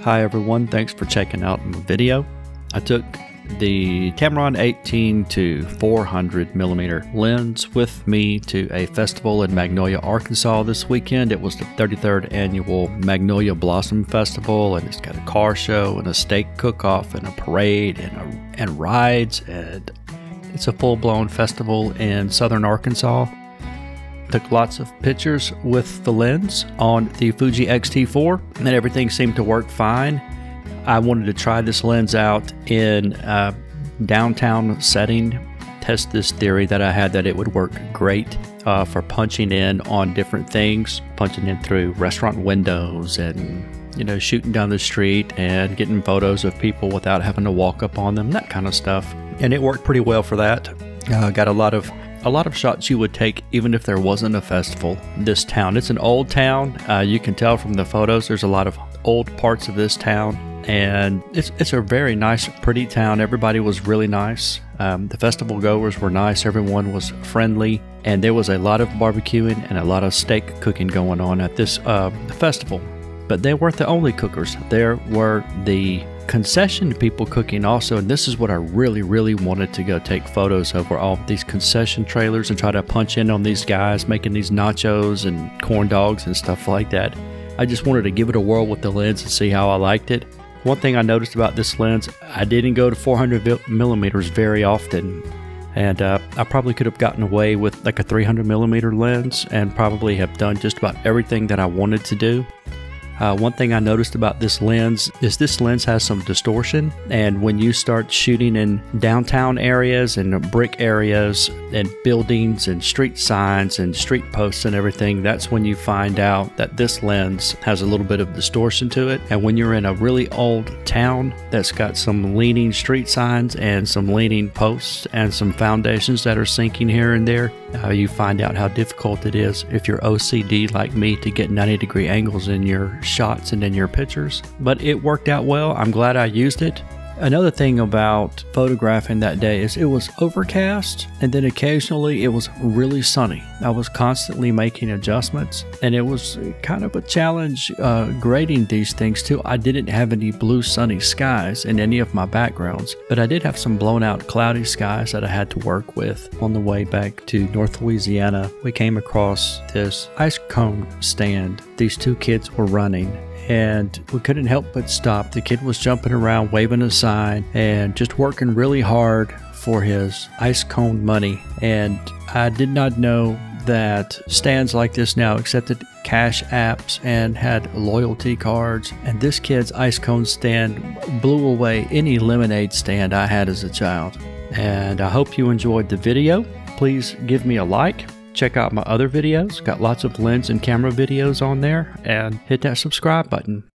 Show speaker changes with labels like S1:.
S1: Hi everyone, thanks for checking out my video. I took the Tamron 18-400mm lens with me to a festival in Magnolia, Arkansas this weekend. It was the 33rd annual Magnolia Blossom Festival, and it's got a car show and a steak cook-off and a parade and rides, and it's a full-blown festival in southern Arkansas. Took lots of pictures with the lens on the Fuji X-T4 and everything seemed to work fine. I wanted to try this lens out in a downtown setting, test this theory that I had that it would work great for punching in on different things, punching in through restaurant windows and, you know, shooting down the street and getting photos of people without having to walk up on them, that kind of stuff. And it worked pretty well for that. Got a lot of shots you would take even if there wasn't a festival. This town, it's an old town. You can tell from the photos there's a lot of old parts of this town, and it's a very nice, pretty town. Everybody was really nice. The festival goers were nice. Everyone was friendly, and there was a lot of barbecuing and a lot of steak cooking going on at this festival. But they weren't the only cookers. There were the concession people cooking also, and this is what I really wanted to go take photos of, were all these concession trailers and try to punch in on these guys making these nachos and corn dogs and stuff like that. I just wanted to give it a whirl with the lens and see how I liked it. One thing I noticed about this lens, I didn't go to 400mm very often, and I probably could have gotten away with like a 300mm lens and probably have done just about everything that I wanted to do. One thing I noticed about this lens is this lens has some distortion, and when you start shooting in downtown areas and brick areas and buildings and street signs and street posts and everything, that's when you find out that this lens has a little bit of distortion to it. And when you're in a really old town that's got some leaning street signs and some leaning posts and some foundations that are sinking here and there, you find out how difficult it is if you're OCD like me to get 90-degree angles in your shots and in your pictures. But it worked out well. I'm glad I used it. Another thing about photographing that day is it was overcast, and then occasionally it was really sunny. I was constantly making adjustments, and it was kind of a challenge grading these things too. I didn't have any blue sunny skies in any of my backgrounds, but I did have some blown out cloudy skies that I had to work with. On the way back to North Louisiana, we came across this ice cone stand. These two kids were running, and we couldn't help but stop. The kid was jumping around, waving a sign, and just working really hard for his ice cone money. And I did not know that stands like this now accepted cash apps and had loyalty cards. And this kid's ice cone stand blew away any lemonade stand I had as a child. And I hope you enjoyed the video. Please give me a like. Check out my other videos, got lots of lens and camera videos on there, and hit that subscribe button.